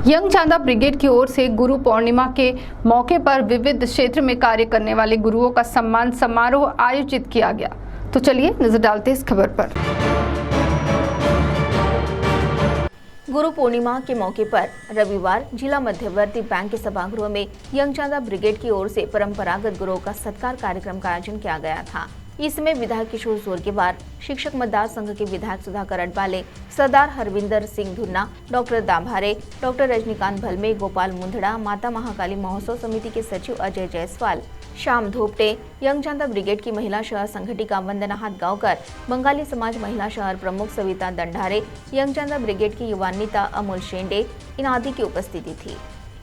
Young Chanda brigade की or से गुरु पूर्णिमा के मौके पर विविध क्षेत्र में कार्य करने वाले गुरुओं का सम्मान समारोह आयोजित किया गया। तो चलिए नजर डालते हैं इस खबर पर। गुरु पूर्णिमा के मौके पर रविवार जिला मध्यवर्ती बैंक के सभागृह में यंग चांदा ब्रिगेड की ओर से परंपरागत गुरुओं का सत्कार कार्यक्रम का आयोजन किया गया था। इसमें विधायक किशोर जोरगेवार, शिक्षक मतदार संघ के विधायक सुधाकर अडबाले, सरदार हरविंदर सिंह धुन्ना, डॉक्टर दाभारे, डॉक्टर रजनीकांत भलमे, गोपाल मुंदड़ा, माता महाकाली महोत्सव समिति के सचिव अजय जायसवाल, श्याम धोपटे, यंग चांदा ब्रिगेड की महिला शहर संघटिका वंदना हातगावकर, बंगाली समाज महिला शहर प्रमुख सविता दंडारे, यंग चांदा ब्रिगेड की युवान्विता अमोल शेंडे इन आदि की उपस्थिति थी।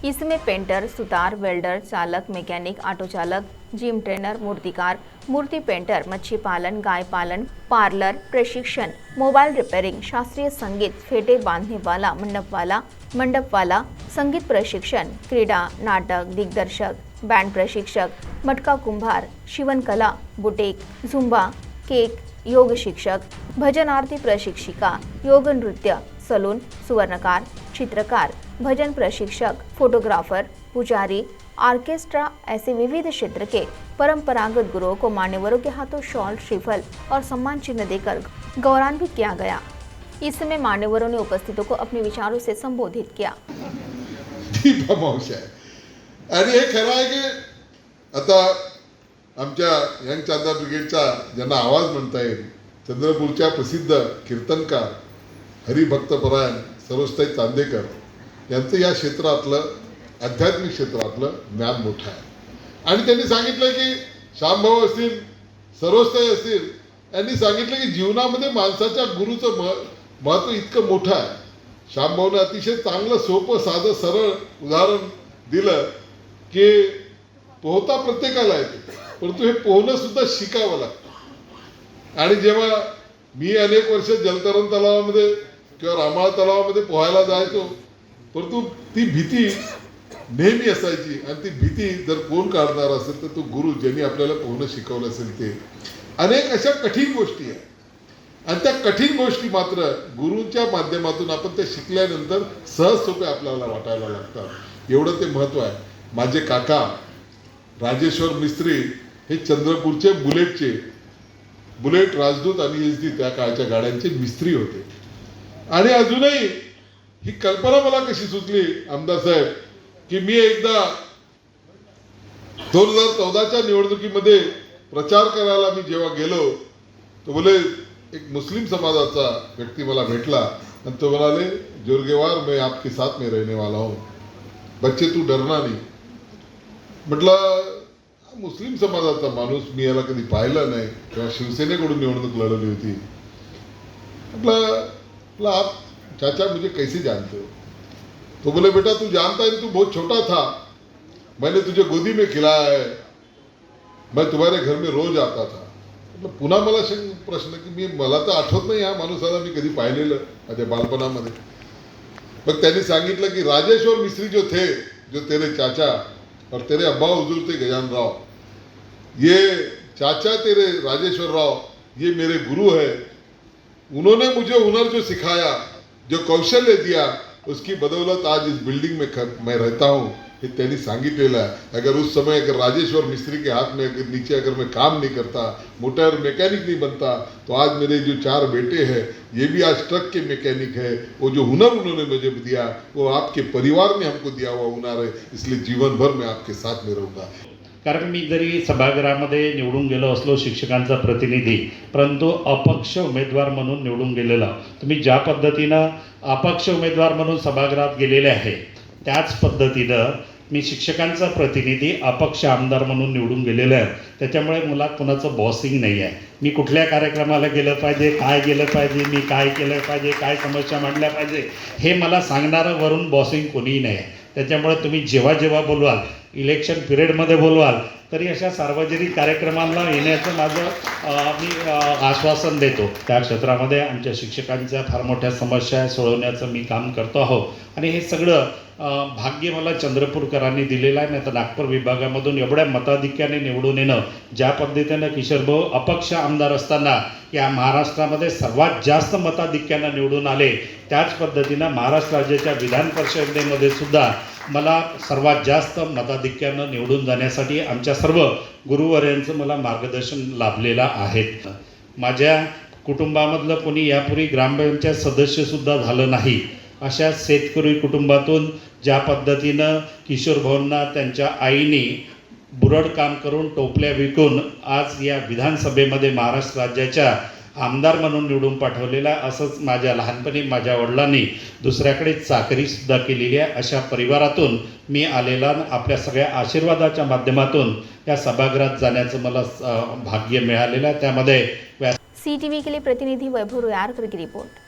इसमें पेंटर, सुतार, वेल्डर, चालक, मैकेनिक, ऑटो चालक, जिम ट्रेनर, मूर्तिकार, मूर्ति पेंटर, मच्छी पालन, गाय पालन, पार्लर, प्रशिक्षण, मोबाइल रिपेयरिंग, शास्त्रीय संगीत, फेटे बांधने वाला, मंडप वाला, संगीत प्रशिक्षण, क्रीडा, नाटक, दिग्दर्शक, बैंड प्रशिक्षक, मटका कुंभार, शिवन कला, बुटीक, झुंबा, केक, योग शिक्षक, भजन आरती प्रशिक्षिका, योग नृत्य, सलून, सुवर्णकार, चित्रकार, भजन प्रशिक्षक, फोटोग्राफर, पुजारी, ऑर्केस्ट्रा ऐसे विविध क्षेत्र के परंपरागत गुरुओं को मान्यवरों के हाथों शॉल, श्रीफल और सम्मान चिन्ह देकर गौरवान्वित किया गया। इस समय मान्यवरों ने उपस्थितों को अपने विचारों से संबोधित किया। आणि हे खरं आहे की आता आमच्या यंग चांदा ब्रिगेडचा ज्यांना आवाज म्हणता येईल, चंद्रपूरच्या प्रसिद्ध कीर्तनकार हरिभक्तपरायण सरोजताई चांदेकर यांचं या क्षेत्रातलं आध्यात्मिक क्षेत्रातलं ज्ञान मोठं आहे आणि त्यांनी सांगितलं की श्यामभाऊ असतील, सरोजताई असतील, यांनी सांगितलं की जीवनामध्ये माणसाच्या गुरुचं महत्त्व इतकं मोठं आहे। श्यामभाऊने अतिशय चांगलं सोपं साधं सरळ उदाहरण दिलं की पोहता प्रत्येकाला येते, परंतु हे पोहणं सुद्धा शिकावं लागतं। आणि जेव्हा मी अनेक वर्ष जलतरण तलावामध्ये किंवा रामाळा तलावामध्ये पोहायला जायचो, परंतु ती भीती नेहमी असायची आणि ती भीती जर कोण काढणार असेल तर तो गुरु ज्यांनी आपल्याला पोहणं शिकवलं असेल ते। अनेक अशा कठीण गोष्टी आहेत आणि त्या कठीण गोष्टी मात्र गुरूंच्या माध्यमातून आपण त्या शिकल्यानंतर सहज सोपे आपल्याला वाटायला लागतात, एवढं ते महत्त्व आहे। माझे काका राजेश्वर मिस्त्री हे चंद्रपूरचे बुलेट राजदूत आणि एसडी त्या काळच्या गाड्यांचे मिस्त्री होते आणि अजूनही ही कल्पना मला कशी सुचली आमदार साहेब की मी एकदा 2014च्या निवडणुकीमध्ये प्रचार करायला मी जेव्हा गेलो तो बोले एक मुस्लिम समाजाचा व्यक्ती मला भेटला आणि तो म्हणाले, जोरगेवार मैं आपके साथ में रहने वाला हूँ, बच्चे तू डरना नहीं। म्हटलं मुस्लिम समाजाचा माणूस मी याला कधी पाहिला नाही किंवा शिवसेनेकडून निवडणूक लढवली होती। मतलब आप चाचा मुझे कैसे जानते हो? तो बोले बेटा तू जानता है, तू बहुत छोटा था, मैंने तुझे गोदी में खिलाया है, मैं तुम्हारे घर में रोज आता था। मतलब पुन्हा मला प्रश्न की मला तर आठवत नाही हा माणूसाला मी कधी पाहिलेलं माझ्या बालपणामध्ये। मग त्यांनी सांगितलं की राजेश्वर मिस्त्री जो थे, जो तेरे चाचा और तेरे अब्बा हुजूर थे गजान राव, ये चाचा तेरे राजेश्वर राव ये मेरे गुरु है, उन्होंने मुझे हुनर जो सिखाया, जो कौशल्य दिया, उसकी बदौलत आज इस बिल्डिंग में मैं रहता हूँ। ये त्यांनी सांगितलेलं आहे। अगर उस समय अगर राजेश्वर मिस्त्री के हाथ में अगर नीचे अगर मैं काम नहीं करता, मोटर मैकेनिक नहीं बनता, तो आज मेरे जो 4 बेटे हैं ये भी आज ट्रक के मैकेनिक है। वो जो हुनर उन्होंने मुझे दिया वो आपके परिवार ने हमको दिया हुआ हुनर है, इसलिए जीवन भर मैं आपके साथ में रहूँगा। कारण मी जरी सभागृहामध्ये निवडून गेलो असलो शिक्षकांचा प्रतिनिधी, परंतु अपक्ष उमेदवार म्हणून निवडून गेलेला, तुम्ही ज्या पद्धतीनं अपक्ष उमेदवार म्हणून सभागृहात गेलेले आहे त्याच पद्धतीनं मी शिक्षकांचा प्रतिनिधी अपक्ष आमदार म्हणून निवडून गेलेलो आहे। त्याच्यामुळे मला कोणाचं बॉसिंग नाही आहे। मी कुठल्या कार्यक्रमाला गेलं पाहिजे, काय गेलं पाहिजे, मी काय केलं पाहिजे, काय समस्या मांडल्या पाहिजे हे मला सांगणारं वरून बॉसिंग कोणीही नाही आहे। त्याच्यामुळे तुम्ही जेव्हा बोलवाल, इलेक्शन पिरियडमध्ये बोलवाल तरी अशा सार्वजनिक कार्यक्रमांना येण्याचं माझं मी आश्वासन देतो। त्या क्षेत्रामध्ये आमच्या शिक्षकांच्या फार मोठ्या समस्या सोडवण्याचं मी काम करतो आहो आणि हे सगळं भाग्य मला चंद्रपूरकरांनी दिलेलं आहे. नाही तर नागपूर विभागामधून एवढ्या मताधिक्याने निवडून येणं, ज्या पद्धतीनं किशोरभाऊ अपक्ष आमदार असताना या महाराष्ट्रामध्ये सर्वात जास्त मताधिक्यानं निवडून आले, त्याच पद्धतीनं महाराष्ट्र राज्याच्या विधान परिषदेमध्ये सुद्धा मला सर्वात जास्त मताधिक्यानं निवडून जाण्यासाठी आमच्या सर्व गुरुवर्यांचं मला मार्गदर्शन लाभलेलं आहे. माझ्या कुटुंबामधलं कोणी यापूर्वी ग्रामपंचायत सदस्यसुद्धा झालं नाही. अशा शेतकरी कुटुंबातून ज्या पद्धतीनं किशोरभाऊंना त्यांच्या आईने बुरड काम करून टोपल्या विकून आज या विधानसभेमध्ये महाराष्ट्र राज्याच्या आमदार म्हणून निवडून पाठवलेला, असंच माझ्या लहानपणी माझ्या वडिलांनी दुसऱ्याकडे चाकरीसुद्धा केलेली आहे. अशा परिवारातून मी आलेला, आपल्या सगळ्या आशीर्वादाच्या माध्यमातून या सभागृहात जाण्याचं मला भाग्य मिळालेलं आहे. त्यामध्ये CTV के लिए प्रतिनिधि वैभव रोयारकर की रिपोर्ट।